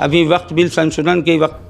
अभी वक्त बिल संशोधन के वक्त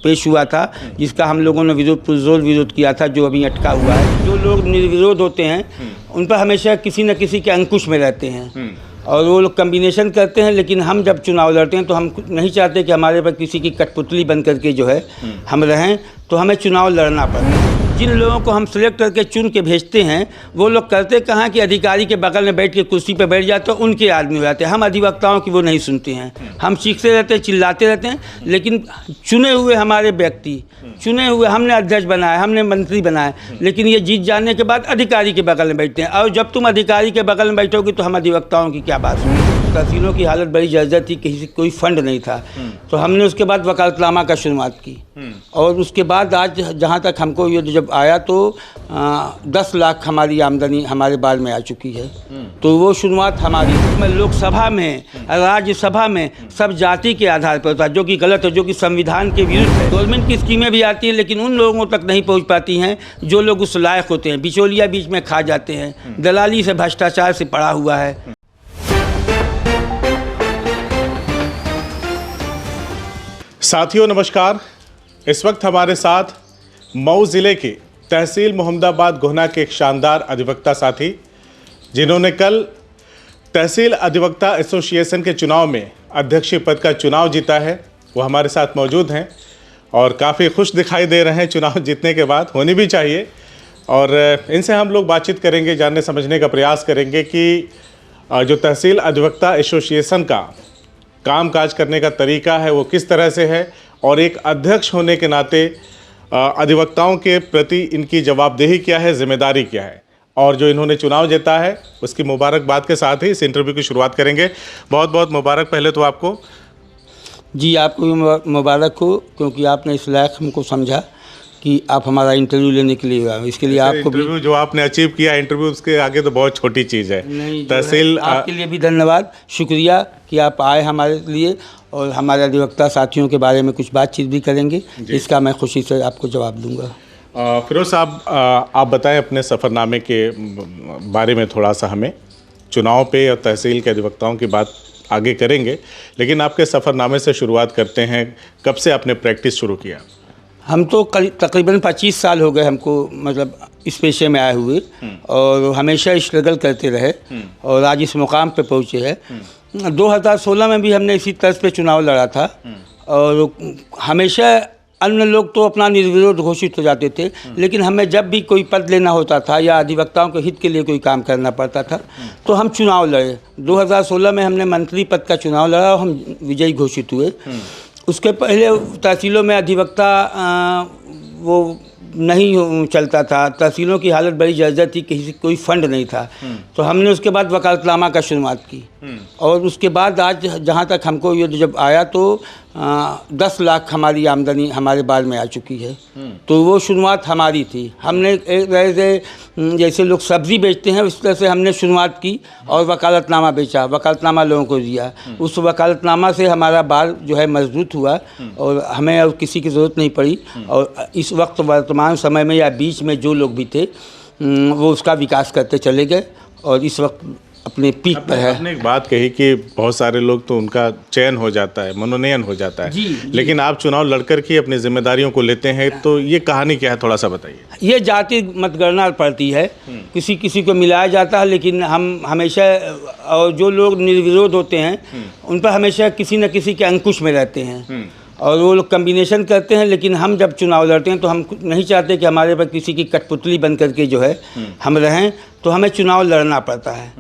पेश हुआ था, जिसका हम लोगों ने पुरजोर विरोध किया था, जो अभी अटका हुआ है। जो लोग निर्विरोध होते हैं उन पर हमेशा किसी न किसी के अंकुश में रहते हैं और वो लोग कम्बिनेशन करते हैं। लेकिन हम जब चुनाव लड़ते हैं तो हम नहीं चाहते कि हमारे पर किसी की कठपुतली बन करके जो है हम रहें, तो हमें चुनाव लड़ना पड़ता है। जिन लोगों को हम सिलेक्ट करके चुन के भेजते हैं वो लोग करते कहाँ कि अधिकारी के बगल में बैठ के कुर्सी पर बैठ जाते हैं, उनके आदमी हो जाते हैं। हम अधिवक्ताओं की वो नहीं सुनते हैं। हम चीखते रहते हैं, चिल्लाते रहते हैं, लेकिन चुने हुए हमारे व्यक्ति, चुने हुए हमने अध्यक्ष बनाए, हमने मंत्री बनाए, लेकिन ये जीत जाने के बाद अधिकारी के बगल में बैठते हैं। और जब तुम अधिकारी के बगल में बैठोगे तो हम अधिवक्ताओं की क्या बात सुनो। तहसीलों की हालत बड़ी जर्जर थी, किसी कोई फंड नहीं था, तो हमने उसके बाद वकालतनामा का शुरुआत की। और उसके बाद आज जहाँ तक हमको ये जब आया तो 10 लाख हमारी आमदनी हमारे बार में आ चुकी है। तो वो शुरुआत हमारी लोकसभा में, राज्यसभा में सब जाति के आधार पर था, जो कि गलत है, जो कि संविधान के विरुद्ध है। गवर्नमेंट की स्कीमें भी आती हैं लेकिन उन लोगों तक नहीं पहुंच पाती हैं जो लोग उस लायक होते हैं। बिचौलिया बीच में खा जाते हैं, दलाली से, भ्रष्टाचार से पड़ा हुआ है। साथियों नमस्कार। इस वक्त हमारे साथ मऊ ज़िले के तहसील मोहम्मदाबाद गोहना के एक शानदार अधिवक्ता साथी, जिन्होंने कल तहसील अधिवक्ता एसोसिएशन के चुनाव में अध्यक्षीय पद का चुनाव जीता है, वो हमारे साथ मौजूद हैं और काफ़ी खुश दिखाई दे रहे हैं चुनाव जीतने के बाद। होनी भी चाहिए। और इनसे हम लोग बातचीत करेंगे, जानने समझने का प्रयास करेंगे कि जो तहसील अधिवक्ता एसोसिएशन का कामकाज करने का तरीका है वो किस तरह से है, और एक अध्यक्ष होने के नाते अधिवक्ताओं के प्रति इनकी जवाबदेही क्या है, जिम्मेदारी क्या है, और जो इन्होंने चुनाव जीता है उसकी मुबारकबाद के साथ ही इस इंटरव्यू की शुरुआत करेंगे। बहुत बहुत मुबारक पहले तो आपको। जी, आपको भी मुबारक हो, क्योंकि आपने इस लायक हमको समझा कि आप हमारा इंटरव्यू लेने के लिए आए। इसके लिए आपको भी जो आपने अचीव किया इंटरव्यू, उसके आगे तो बहुत छोटी चीज़ है। तहसील आपके लिए भी धन्यवाद, शुक्रिया कि आप आए हमारे लिए, और हमारे अधिवक्ता साथियों के बारे में कुछ बातचीत भी करेंगे। इसका मैं खुशी से आपको जवाब दूंगा। फिरोज साहब, आप बताएं अपने सफ़रनामे के बारे में थोड़ा सा हमें। चुनाव पे और तहसील के अधिवक्ताओं की बात आगे करेंगे, लेकिन आपके सफ़रनामे से शुरुआत करते हैं। कब से आपने प्रैक्टिस शुरू किया? हम तो तकरीबन 25 साल हो गए हमको, मतलब इस पेशे में आए हुए, और हमेशा स्ट्रगल करते रहे और आज इस मुकाम पे पहुँचे हैं। 2016 में भी हमने इसी तर्ज पे चुनाव लड़ा था, और हमेशा अन्य लोग तो अपना निर्विरोध घोषित हो जाते थे, लेकिन हमें जब भी कोई पद लेना होता था या अधिवक्ताओं के हित के लिए कोई काम करना पड़ता था तो हम चुनाव लड़े। 2016 में हमने मंत्री पद का चुनाव लड़ा और हम विजयी घोषित हुए। उसके पहले तहसीलों में अधिवक्ता वो नहीं चलता था, तहसीलों की हालत बड़ी जर्जर थी, किसी कोई फंड नहीं था, तो हमने उसके बाद वकालतनामा का शुरुआत की। और उसके बाद आज जहाँ तक हमको ये जब आया तो 10 लाख हमारी आमदनी हमारे बार में आ चुकी है। तो वो शुरुआत हमारी थी। हमने एक तरह से जैसे लोग सब्ज़ी बेचते हैं उस तरह से हमने शुरुआत की और वकालतनामा बेचा, वकालतनामा लोगों को दिया। उस वकालतनामा से हमारा बार जो है मजबूत हुआ और हमें और किसी की ज़रूरत नहीं पड़ी। और इस वक्त वर्तमान समय में या बीच में जो लोग भी थे वो उसका विकास करते चले गए और इस वक्त अपने पीक पर है। आपने एक बात कही कि बहुत सारे लोग तो उनका चयन हो जाता है, मनोनयन हो जाता है, लेकिन आप चुनाव लड़कर की अपनी जिम्मेदारियों को लेते हैं, तो ये कहानी क्या है, थोड़ा सा बताइए। ये जाति मतगणना पड़ती है, किसी किसी को मिलाया जाता है, लेकिन हम हमेशा, और जो लोग निर्विरोध होते हैं उन पर हमेशा किसी न किसी के अंकुश में रहते हैं और वो लोग कम्बिनेशन करते हैं। लेकिन हम जब चुनाव लड़ते हैं तो हम नहीं चाहते कि हमारे पर किसी की कठपुतली बन करके जो है हम रहें, तो हमें चुनाव लड़ना पड़ता है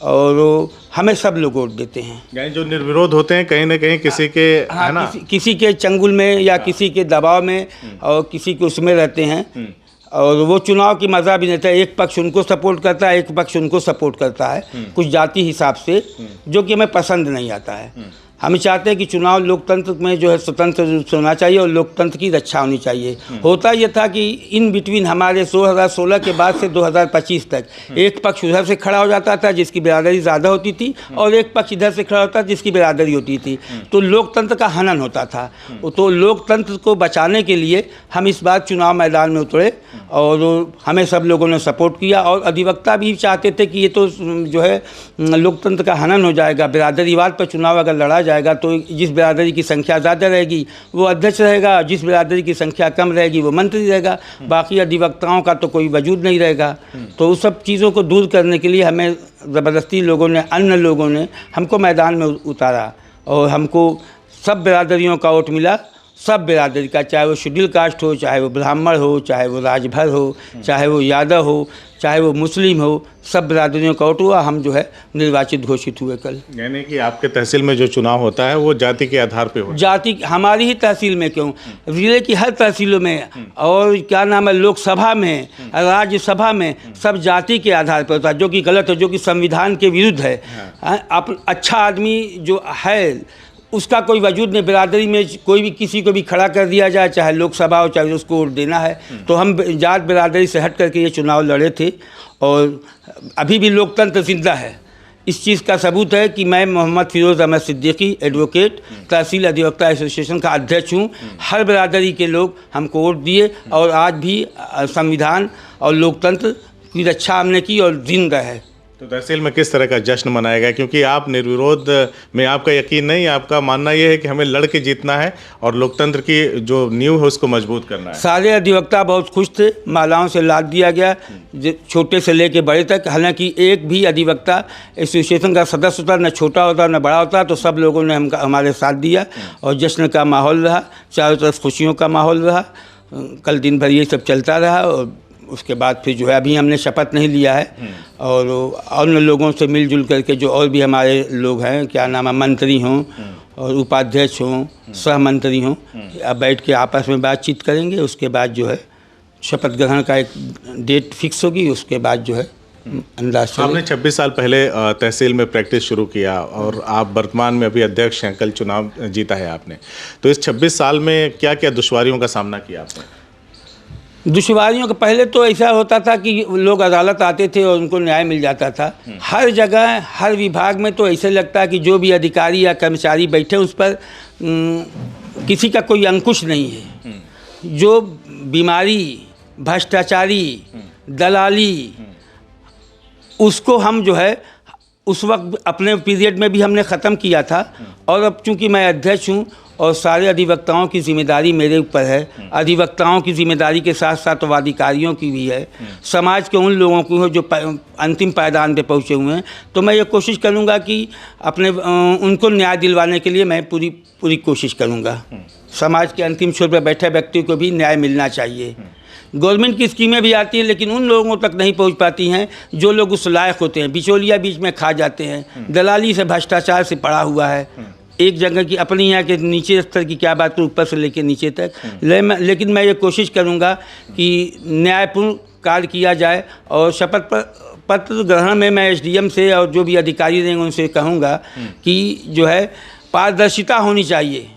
और हमें सब लोग वोट देते हैं। यानी जो निर्विरोध होते हैं कहीं ना कहीं किसी के है ना, किसी के चंगुल में या किसी के दबाव में और किसी के उसमें रहते हैं, और वो चुनाव की मज़ा भी नहीं था। एक पक्ष उनको सपोर्ट करता है, एक पक्ष उनको सपोर्ट करता है, कुछ जाति हिसाब से, जो कि हमें पसंद नहीं आता है। हम चाहते हैं कि चुनाव लोकतंत्र में जो है स्वतंत्र रूप से होना चाहिए और लोकतंत्र की रक्षा होनी चाहिए। होता यह था कि इन बिटवीन हमारे 2016 के बाद से 2025 तक एक पक्ष उधर से खड़ा हो जाता था जिसकी बिरादरी ज़्यादा होती थी और एक पक्ष इधर से खड़ा होता था जिसकी बिरादरी होती थी, तो लोकतंत्र का हनन होता था। तो लोकतंत्र को बचाने के लिए हम इस बार चुनाव मैदान में उतरे और हमें सब लोगों ने सपोर्ट किया। और अधिवक्ता भी चाहते थे कि ये तो जो है लोकतंत्र का हनन हो जाएगा, बिरादरीवाद पर चुनाव अगर लड़ा जाएगा तो जिस बिरादरी की संख्या ज़्यादा रहेगी वो अध्यक्ष रहेगा, जिस बिरादरी की संख्या कम रहेगी वो मंत्री रहेगा, बाकी अधिवक्ताओं का तो कोई वजूद नहीं रहेगा। तो उस सब चीज़ों को दूर करने के लिए हमें ज़बरदस्ती लोगों ने, अन्य लोगों ने हमको मैदान में उतारा और हमको सब बिरादरियों का वोट मिला, सब बिरादरी का, चाहे वो शेड्यूल कास्ट हो, चाहे वो ब्राह्मण हो, चाहे वो राजभर हो, चाहे वो यादव हो, चाहे वो मुस्लिम हो, सब बिरादरियों का वोट हुआ। हम जो है निर्वाचित घोषित हुए कल। यानी कि आपके तहसील में जो चुनाव होता है वो जाति के आधार पे होता है? जाति हमारी ही तहसील में क्यों, जिले की हर तहसीलों में और क्या नाम है लोकसभा में, राज्यसभा में सब जाति के आधार पर होता है, जो कि गलत है, जो कि संविधान के विरुद्ध है। अच्छा आदमी जो है उसका कोई वजूद नहीं, बिरादरी में कोई भी किसी को भी खड़ा कर दिया जाए, चाहे लोकसभा हो चाहे उसको वोट देना है। तो हम जात बिरादरी से हट करके ये चुनाव लड़े थे और अभी भी लोकतंत्र जिंदा है। इस चीज़ का सबूत है कि मैं मोहम्मद फिरोज़ अहमद सिद्दीकी एडवोकेट तहसील अधिवक्ता एसोसिएशन का अध्यक्ष हूँ। हर बिरादरी के लोग हमको वोट दिए और आज भी संविधान और लोकतंत्र की रक्षा हमने की और जिंदा है। तो तहसील में किस तरह का जश्न मनाया गया, क्योंकि आप निर्विरोध में आपका यकीन नहीं, आपका मानना यह है कि हमें लड़ के जीतना है और लोकतंत्र की जो नींव है उसको मजबूत करना है? सारे अधिवक्ता बहुत खुश थे, मालाओं से लाद दिया गया छोटे से लेके बड़े तक। हालांकि एक भी अधिवक्ता एसोसिएशन का सदस्य होता, न छोटा होता न बड़ा होता, तो सब लोगों ने हमारे साथ दिया और जश्न का माहौल रहा, चारों तरफ खुशियों का माहौल रहा। कल दिन भर ये सब चलता रहा और उसके बाद फिर जो है अभी हमने शपथ नहीं लिया है और अन्य लोगों से मिलजुल करके जो और भी हमारे लोग हैं, क्या नाम है, मंत्री हों और उपाध्यक्ष हों, सह मंत्री हों, अब बैठ के आपस में बातचीत करेंगे। उसके बाद जो है शपथ ग्रहण का एक डेट फिक्स होगी, उसके बाद जो है अंदाज। आपने 26 साल पहले तहसील में प्रैक्टिस शुरू किया और आप वर्तमान में अभी अध्यक्ष हैं, कल चुनाव जीता है आपने, तो इस 26 साल में क्या क्या दुश्वारियों का सामना किया आपने? दुश्वारियों का पहले तो ऐसा होता था कि लोग अदालत आते थे और उनको न्याय मिल जाता था। हर जगह हर विभाग में तो ऐसे लगता है कि जो भी अधिकारी या कर्मचारी बैठे उस पर किसी का कोई अंकुश नहीं है। जो बीमारी, भ्रष्टाचारी, दलाली, उसको हम जो है उस वक्त अपने पीरियड में भी हमने ख़त्म किया था। और अब चूँकि मैं अध्यक्ष हूँ और सारे अधिवक्ताओं की जिम्मेदारी मेरे ऊपर है, अधिवक्ताओं की जिम्मेदारी के साथ साथ अधिकारियों की भी है, समाज के उन लोगों की हो जो अंतिम पायदान पे पहुँचे हुए हैं, तो मैं ये कोशिश करूँगा कि अपने उनको न्याय दिलवाने के लिए मैं पूरी कोशिश करूँगा। समाज के अंतिम छोर पर बैठे व्यक्ति को भी न्याय मिलना चाहिए। गवर्नमेंट की स्कीमें भी आती हैं लेकिन उन लोगों तक नहीं पहुंच पाती हैं जो लोग उस लायक होते हैं। बिचौलिया बीच में खा जाते हैं, दलाली से, भ्रष्टाचार से पड़ा हुआ है। एक जगह की अपनी यहाँ के नीचे स्तर की क्या बात, ऊपर से लेकर नीचे तक। लेकिन मैं ये कोशिश करूँगा कि न्यायपूर्ण कार्य किया जाए और शपथ पत्र ग्रहण में मैं एसडीएम से और जो भी अधिकारी रहेंगे उनसे कहूँगा कि जो है पारदर्शिता होनी चाहिए।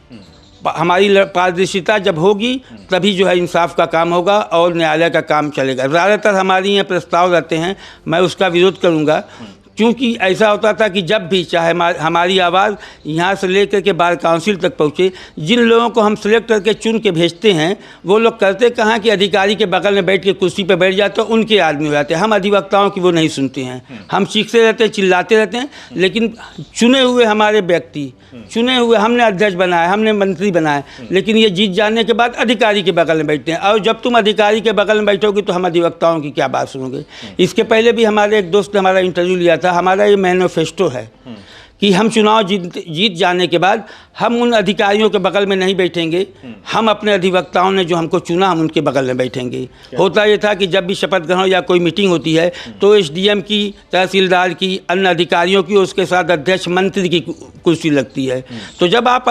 हमारी पारदर्शिता जब होगी तभी जो है इंसाफ का काम होगा और न्यायालय का काम चलेगा। ज़्यादातर हमारी यहाँ प्रस्ताव रहते हैं, मैं उसका विरोध करूँगा, क्योंकि ऐसा होता था कि जब भी चाहे हमारी आवाज़ यहाँ से लेकर के बार काउंसिल तक पहुँचे, जिन लोगों को हम सिलेक्ट करके चुन के भेजते हैं वो लोग करते कहाँ कि अधिकारी के बगल में बैठ के कुर्सी पर बैठ जाते हैं, उनके आदमी हो जाते हैं। हम अधिवक्ताओं की वो नहीं सुनते हैं, हम चीखते रहते हैं, चिल्लाते रहते हैं, लेकिन चुने हुए हमारे व्यक्ति, चुने हुए हमने अध्यक्ष बनाए, हमने मंत्री बनाए, लेकिन ये जीत जाने के बाद अधिकारी के बगल में बैठते हैं। और जब तुम अधिकारी के बगल में बैठोगे तो हम अधिवक्ताओं की क्या बात सुनोगे। इसके पहले भी हमारे एक दोस्त ने हमारा इंटरव्यू लिया था। हमारा ये मैनिफेस्टो है कि हम चुनाव जीत जाने के बाद हम उन अधिकारियों के बगल में नहीं बैठेंगे, हम अपने अधिवक्ताओं ने जो हमको चुना हम उनके बगल में बैठेंगे। होता ये था कि जब भी शपथ ग्रहण या कोई मीटिंग होती है तो एसडीएम की, तहसीलदार की, अन्य अधिकारियों की, उसके साथ अध्यक्ष मंत्री की कुर्सी लगती है। तो जब आप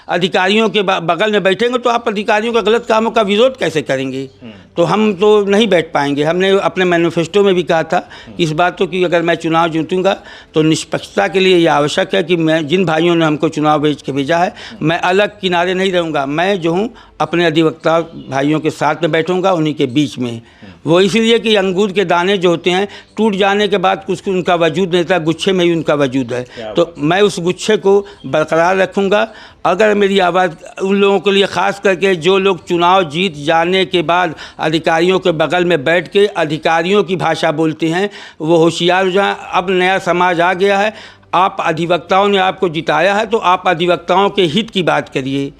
अधिकारियों के बगल में बैठेंगे तो आप अधिकारियों के गलत कामों का विरोध कैसे करेंगे। तो हम तो नहीं बैठ पाएंगे। हमने अपने मैनिफेस्टो में भी कहा था कि इस बात को कि अगर मैं चुनाव जीतूंगा तो निष्पक्षता के लिए ये आवश्यक है कि मैं, जिन भाइयों ने हमको चुनाव भेजा है, मैं अलग किनारे नहीं रहूँगा। मैं जो हूँ अपने अधिवक्ता भाइयों के साथ में बैठूंगा, उन्हीं के बीच में। वो इसलिए कि अंगूर के दाने जो होते हैं टूट जाने के बाद कुछ उनका वजूद नहीं था, गुच्छे में ही उनका वजूद है। तो मैं उस गुच्छे को बरकरार रखूँगा। अगर मेरी आवाज़ उन लोगों के लिए, ख़ास करके जो लोग चुनाव जीत जाने के बाद अधिकारियों के बगल में बैठ के अधिकारियों की भाषा बोलते हैं, वो होशियार हो जाएं। अब नया समाज आ गया है, आप अधिवक्ताओं ने आपको जिताया है तो आप अधिवक्ताओं के हित की बात करिए,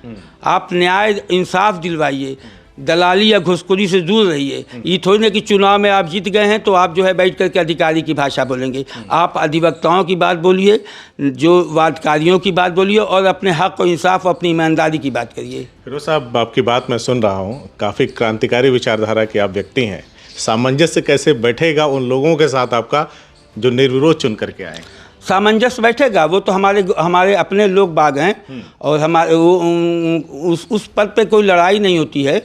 आप न्याय इंसाफ दिलवाइए, दलाली या घुसखोरी से दूर रहिए। ये थोड़ी ना कि चुनाव में आप जीत गए हैं तो आप जो है बैठ करके अधिकारी की भाषा बोलेंगे। आप अधिवक्ताओं की बात बोलिए, जो वादकारियों की बात बोलिए और अपने हक और इंसाफ और अपनी ईमानदारी की बात करिए। फिरोज साहब, आपकी बात मैं सुन रहा हूँ, काफ़ी क्रांतिकारी विचारधारा के आप व्यक्ति हैं। सामंजस्य कैसे बैठेगा उन लोगों के साथ आपका जो निर्विरोध चुन करके आए? सामंजस्य बैठेगा, वो तो हमारे अपने लोग बाग हैं और हमारे उस पद पे कोई लड़ाई नहीं होती है।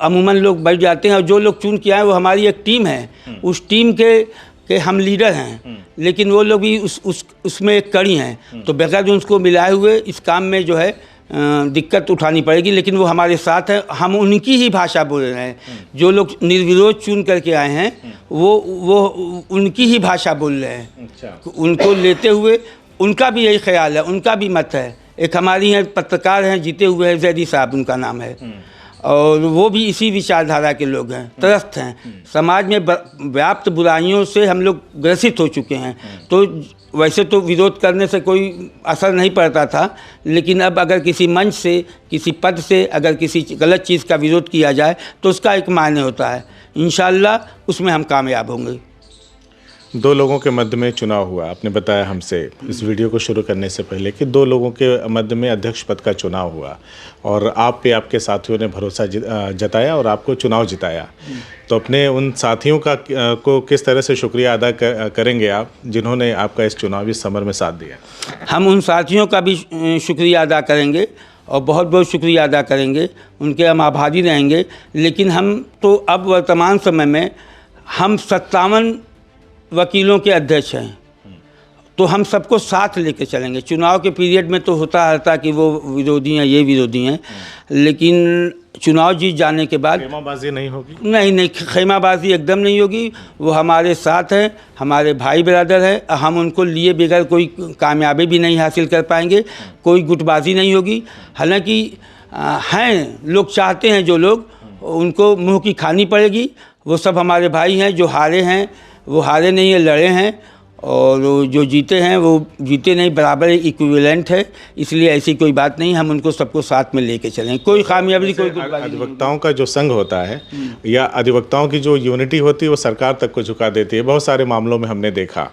अमूमन लोग बैठ जाते हैं और जो लोग चुन के आए वो हमारी एक टीम है, उस टीम के हम लीडर हैं, लेकिन वो लोग भी उसमें एक कड़ी हैं। तो बगैर उसको मिलाए हुए इस काम में जो है दिक्कत उठानी पड़ेगी, लेकिन वो हमारे साथ हैं। हम उनकी ही भाषा बोल रहे हैं। जो लोग निर्विरोध चुन करके आए हैं वो उनकी ही भाषा बोल रहे हैं। अच्छा। उनको लेते हुए उनका भी यही ख्याल है, उनका भी मत है। एक हमारी हैं पत्रकार हैं, जीते हुए हैं, जैदी साहब उनका नाम है, और वो भी इसी विचारधारा के लोग हैं, त्रस्त हैं। समाज में व्याप्त बुराइयों से हम लोग ग्रसित हो चुके हैं। तो वैसे तो विरोध करने से कोई असर नहीं पड़ता था, लेकिन अब अगर किसी मंच से, किसी पद से अगर किसी गलत चीज़ का विरोध किया जाए तो उसका एक मायने होता है। इंशाअल्लाह उसमें हम कामयाब होंगे। दो लोगों के मध्य में चुनाव हुआ, आपने बताया हमसे इस वीडियो को शुरू करने से पहले कि दो लोगों के मध्य में अध्यक्ष पद का चुनाव हुआ और आप पे आपके साथियों ने भरोसा जताया और आपको चुनाव जिताया। तो अपने उन साथियों को किस तरह से शुक्रिया अदा करेंगे आप, जिन्होंने आपका इस चुनावी समर में साथ दिया? हम उन साथियों का भी शुक्रिया अदा करेंगे और बहुत बहुत शुक्रिया अदा करेंगे, उनके हम आभारी रहेंगे। लेकिन हम तो अब वर्तमान समय में हम 57 वकीलों के अध्यक्ष हैं, तो हम सबको साथ लेके चलेंगे। चुनाव के पीरियड में तो होता था कि वो विरोधी हैं, ये विरोधी हैं, लेकिन चुनाव जीत जाने के बाद खेमाबाजी नहीं होगी। नहीं, खेमाबाजी एकदम नहीं होगी। वो हमारे साथ हैं, हमारे भाई बरादर हैं। हम उनको लिए बगैर कोई कामयाबी भी नहीं हासिल कर पाएंगे, कोई गुटबाजी नहीं होगी। हालांकि हैं लोग चाहते हैं, जो लोग उनको मुँह की खानी पड़ेगी। वो सब हमारे भाई हैं। जो हारे हैं वो हारे नहीं है, लड़े हैं, और जो जीते हैं वो जीते नहीं, बराबर इक्विवेलेंट है। इसलिए ऐसी कोई बात नहीं, हम उनको सबको साथ में लेके चलें। कोई खामियाबी, कोई अधिवक्ताओं का जो संघ होता है या अधिवक्ताओं की जो यूनिटी होती है वो सरकार तक को झुका देती है। बहुत सारे मामलों में हमने देखा,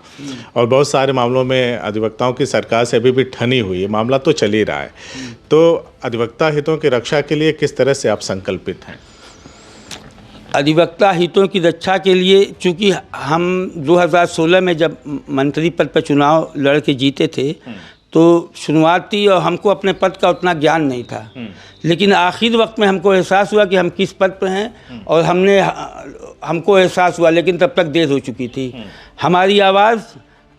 और बहुत सारे मामलों में अधिवक्ताओं की सरकार से अभी भी ठनी हुई है। मामला तो चल ही रहा है। तो अधिवक्ता हितों की रक्षा के लिए किस तरह से आप संकल्पित हैं? अधिवक्ता हितों की रक्षा के लिए, चूँकि हम 2016 में जब मंत्री पद पर चुनाव लड़ के जीते थे, तो शुरुआत थी और हमको अपने पद का उतना ज्ञान नहीं था। लेकिन आखिर वक्त में हमको एहसास हुआ कि हम किस पद पर हैं, और हमको एहसास हुआ, लेकिन तब तक देर हो चुकी थी। हमारी आवाज़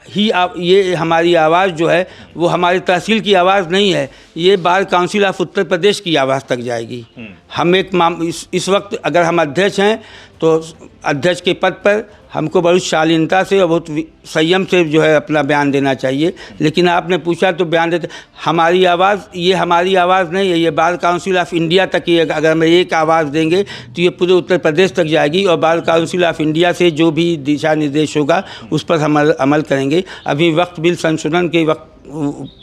ये हमारी आवाज़ जो है वो हमारी तहसील की आवाज़ नहीं है, ये bar council of Uttar Pradesh की आवाज़ तक जाएगी। हम इस वक्त अगर हम अध्यक्ष हैं तो अध्यक्ष के पद पर हमको बहुत शालीनता से और बहुत संयम से जो है अपना बयान देना चाहिए। लेकिन आपने पूछा तो बयान देते, हमारी आवाज़ ये हमारी आवाज़ नहीं है, ये बार काउंसिल ऑफ इंडिया तक ही। अगर हम एक आवाज़ देंगे तो ये पूरे उत्तर प्रदेश तक जाएगी, और बार काउंसिल ऑफ इंडिया से जो भी दिशा निर्देश होगा उस पर हम अमल करेंगे। अभी वक्त बिल संशोधन के वक्त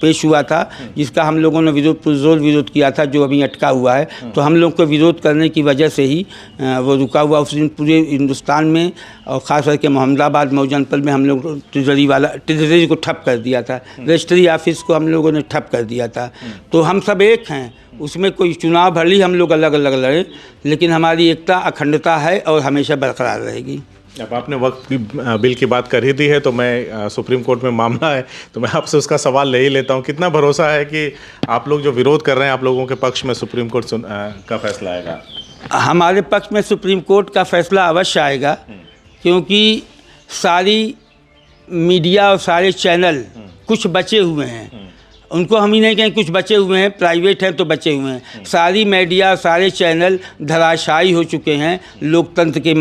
पेश हुआ था, जिसका हम लोगों ने पुरजोर विरोध किया था, जो अभी अटका हुआ है। तो हम लोग को विरोध करने की वजह से ही वो रुका हुआ। उस दिन पूरे हिंदुस्तान में और ख़ास करके मोहम्मदाबाद मऊ जनपद में हम लोग ट्रेजरी को ठप कर दिया था, रजिस्ट्री ऑफिस को हम लोगों ने ठप कर दिया था। तो हम सब एक हैं, उसमें कोई चुनाव भले ही हम लोग अलग अलग लड़े, लेकिन हमारी एकता अखंडता है और हमेशा बरकरार रहेगी। अब आपने वक्त बिल की बात कर ही दी है, तो मैं सुप्रीम कोर्ट में मामला है तो मैं आपसे उसका सवाल ले ही लेता हूँ। कितना भरोसा है कि आप लोग जो विरोध कर रहे हैं, आप लोगों के पक्ष में सुप्रीम कोर्ट का फैसला आएगा? हमारे पक्ष में सुप्रीम कोर्ट का फैसला अवश्य आएगा, क्योंकि सारी मीडिया और सारे चैनल कुछ बचे हुए हैं। उनको हम ही नहीं कहें कुछ बचे हुए हैं, प्राइवेट हैं तो बचे हुए हैं। सारी मीडिया, सारे चैनल धराशायी हो चुके हैं। लोकतंत्र के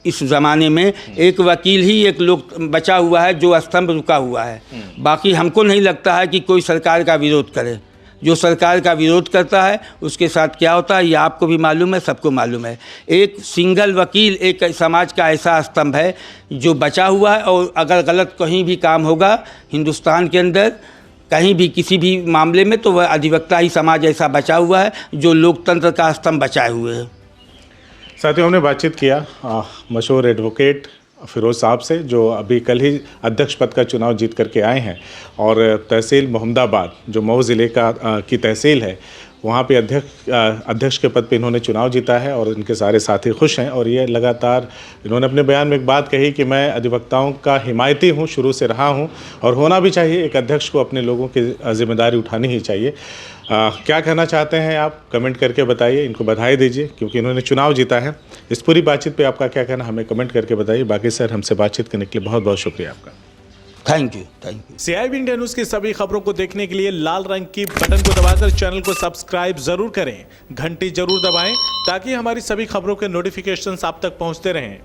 इस ज़माने में एक वकील ही एक लोग बचा हुआ है जो स्तंभ रुका हुआ है। बाकी हमको नहीं लगता है कि कोई सरकार का विरोध करे। जो सरकार का विरोध करता है उसके साथ क्या होता है ये आपको भी मालूम है, सबको मालूम है। एक सिंगल वकील एक समाज का ऐसा स्तंभ है जो बचा हुआ है, और अगर गलत कहीं भी काम होगा हिंदुस्तान के अंदर कहीं भी किसी भी मामले में, तो वह अधिवक्ता ही समाज ऐसा बचा हुआ है जो लोकतंत्र का स्तंभ बचाए हुए है। साथियों, हमने बातचीत किया मशहूर एडवोकेट फिरोज़ साहब से, जो अभी कल ही अध्यक्ष पद का चुनाव जीत करके आए हैं, और तहसील मोहम्मदाबाद जो मऊ ज़िले की तहसील है, वहाँ पे अध्यक्ष के पद पे इन्होंने चुनाव जीता है, और इनके सारे साथी खुश हैं। और ये लगातार इन्होंने अपने बयान में एक बात कही कि मैं अधिवक्ताओं का हिमायती हूँ, शुरू से रहा हूँ, और होना भी चाहिए। एक अध्यक्ष को अपने लोगों की जिम्मेदारी उठानी ही चाहिए। क्या कहना चाहते हैं आप, कमेंट करके बताइए। इनको बधाई दीजिए क्योंकि इन्होंने चुनाव जीता है। इस पूरी बातचीत पे आपका क्या कहना, हमें कमेंट करके बताइए। बाकी सर, हमसे बातचीत करने के लिए बहुत बहुत शुक्रिया आपका। Thank you. CIB India news की सभी खबरों को देखने के लिए लाल रंग की बटन को दबाकर चैनल को सब्सक्राइब जरूर करें, घंटी जरूर दबाएं ताकि हमारी सभी खबरों के नोटिफिकेशंस आप तक पहुंचते रहें।